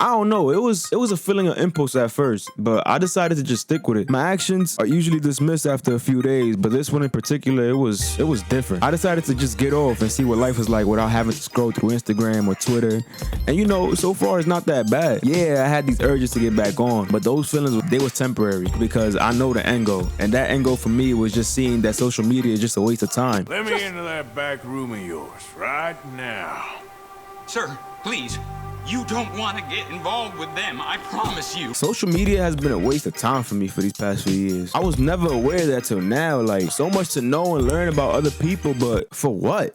I don't know. It was a feeling of impulse at first, but I decided to just stick with it. My actions are usually dismissed after a few days, but this one in particular, it was different. I decided to just get off and see what life is like without having to scroll through Instagram or Twitter. And you know, so far it's not that bad. Yeah, I had these urges to get back on, but those feelings, they were temporary because I know the end goal. And that end goal for me was just seeing that social media is just a waste of time. Let me into that back room of yours right now. Sir, please. You don't want to get involved with them, I promise you. Social media has been a waste of time for me for these past few years. I was never aware of that till now. Like, so much to know and learn about other people, but for what?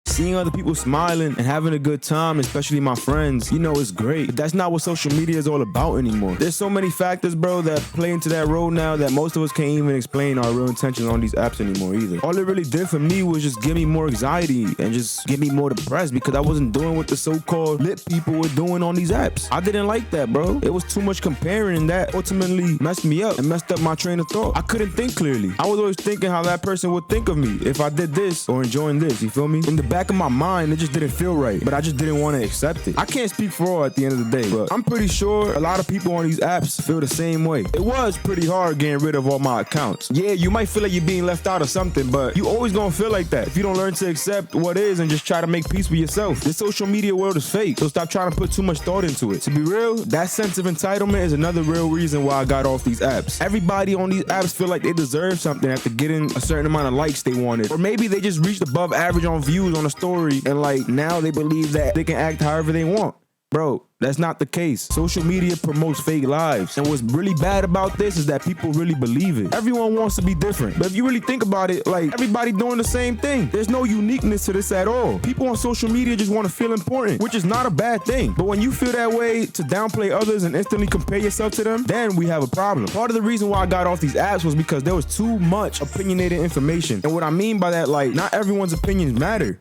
Seeing other people smiling and having a good time, especially my friends, you know, it's great. But that's not what social media is all about anymore. There's so many factors, bro, that play into that role now that most of us can't even explain our real intentions on these apps anymore either. All it really did for me was just give me more anxiety and just get me more depressed because I wasn't doing what the so-called lit people were doing on these apps. I didn't like that, bro. It was too much comparing, and that ultimately messed me up and messed up my train of thought. I couldn't think clearly. I was always thinking how that person would think of me if I did this or enjoying this, you feel me? In the back of my mind, it just didn't feel right, but I just didn't want to accept it. I can't speak for all at the end of the day, but I'm pretty sure a lot of people on these apps feel the same way. It was pretty hard getting rid of all my accounts. Yeah, you might feel like you're being left out of something, but you always gonna feel like that if you don't learn to accept what is and just try to make peace with yourself. This social media world is fake, so stop trying to put too much thought into it. To be real, that sense of entitlement is another real reason why I got off these apps. Everybody on these apps feel like they deserve something after getting a certain amount of likes they wanted, or maybe they just reached above average on views on a story and like now they believe that they can act however they want. Bro, that's not the case. Social media promotes fake lives. And what's really bad about this is that people really believe it. Everyone wants to be different. But if you really think about it, like, everybody doing the same thing. There's no uniqueness to this at all. People on social media just want to feel important, which is not a bad thing. But when you feel that way to downplay others and instantly compare yourself to them, then we have a problem. Part of the reason why I got off these apps was because there was too much opinionated information. And what I mean by that, like, not everyone's opinions matter.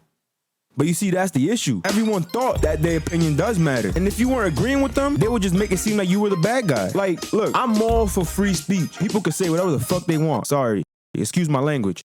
But you see, that's the issue. Everyone thought that their opinion does matter. And if you weren't agreeing with them, they would just make it seem like you were the bad guy. Like, look, I'm all for free speech. People can say whatever the fuck they want. Sorry. Excuse my language.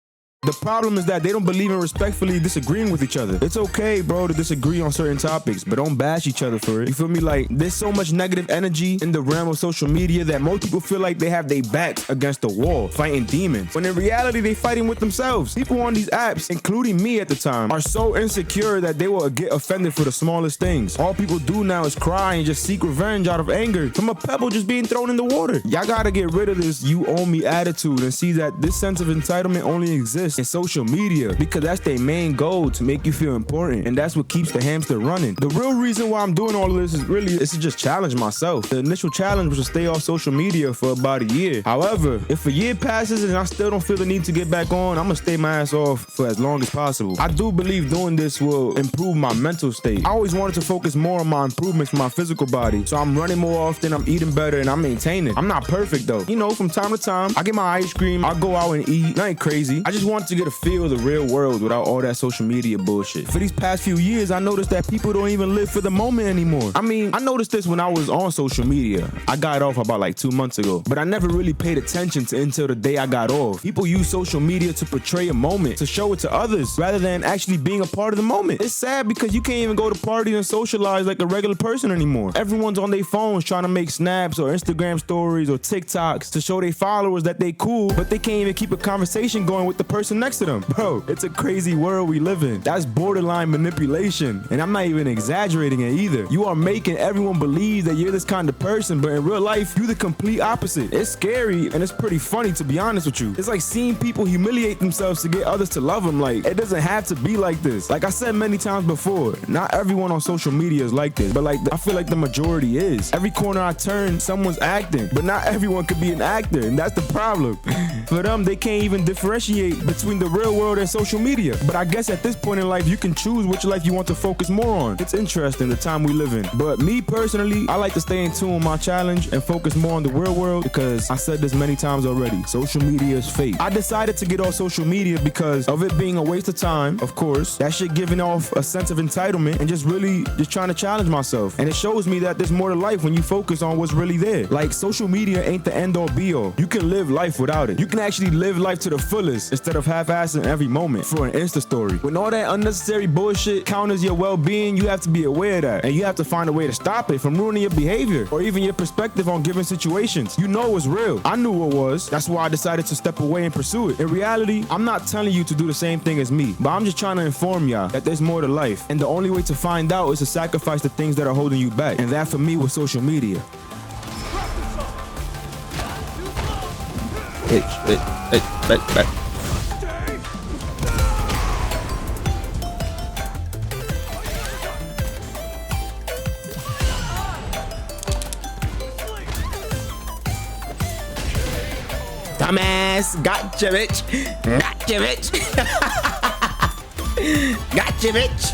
The problem is that they don't believe in respectfully disagreeing with each other. It's okay, bro, to disagree on certain topics, but don't bash each other for it. You feel me? Like, there's so much negative energy in the realm of social media that most people feel like they have their backs against the wall, fighting demons. When in reality, they fighting with themselves. People on these apps, including me at the time, are so insecure that they will get offended for the smallest things. All people do now is cry and just seek revenge out of anger from a pebble just being thrown in the water. Y'all gotta get rid of this you owe me attitude and see that this sense of entitlement only exists in social media because that's their main goal, to make you feel important, and that's what keeps the hamster running. The real reason why I'm doing all of this is to just challenge myself. The initial challenge was to stay off social media for about a year. However, if a year passes and I still don't feel the need to get back on, I'm gonna stay my ass off for as long as possible. I do believe doing this will improve my mental state. I always wanted to focus more on my improvements for my physical body, so I'm running more often, I'm eating better, and I'm maintaining. I'm not perfect though. You know, from time to time, I get my ice cream, I go out and eat, nothing crazy. I just want to get a feel of the real world without all that social media bullshit. For these past few years, I noticed that people don't even live for the moment anymore. I mean, I noticed this when I was on social media. I got off about like 2 months ago, but I never really paid attention to until the day I got off. People use social media to portray a moment, to show it to others, rather than actually being a part of the moment. It's sad because you can't even go to parties and socialize like a regular person anymore. Everyone's on their phones trying to make snaps or Instagram stories or TikToks to show their followers that they cool, but they can't even keep a conversation going with the person next to them. Bro, it's a crazy world we live in. That's borderline manipulation, and I'm not even exaggerating it either. You are making everyone believe that you're this kind of person, but in real life, you're the complete opposite. It's scary, and it's pretty funny, to be honest with you. It's like seeing people humiliate themselves to get others to love them. Like, it doesn't have to be like this. Like I said many times before, not everyone on social media is like this, but like I feel like the majority is. Every corner I turn, someone's acting, but not everyone could be an actor, and that's the problem. For them, they can't even differentiate between the real world and social media. But I guess at this point in life, you can choose which life you want to focus more on. It's interesting, the time we live in. But me personally, I like to stay in tune with my challenge and focus more on the real world because I said this many times already. Social media is fake. I decided to get off social media because of it being a waste of time, of course. That shit giving off a sense of entitlement and just trying to challenge myself. And it shows me that there's more to life when you focus on what's really there. Like, social media ain't the end all be all. You can live life without it. You can actually live life to the fullest instead of half-assed in every moment for an Insta story. When all that unnecessary bullshit counters your well-being, you have to be aware of that. And you have to find a way to stop it from ruining your behavior or even your perspective on given situations. You know it's real. I knew it was. That's why I decided to step away and pursue it. In reality, I'm not telling you to do the same thing as me, but I'm just trying to inform y'all that there's more to life. And the only way to find out is to sacrifice the things that are holding you back. And that for me was social media. Back. Dumbass, gotcha, bitch. Gotcha, bitch. Gotcha, bitch.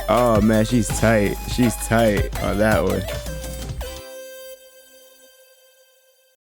Oh man, she's tight. She's tight on that one.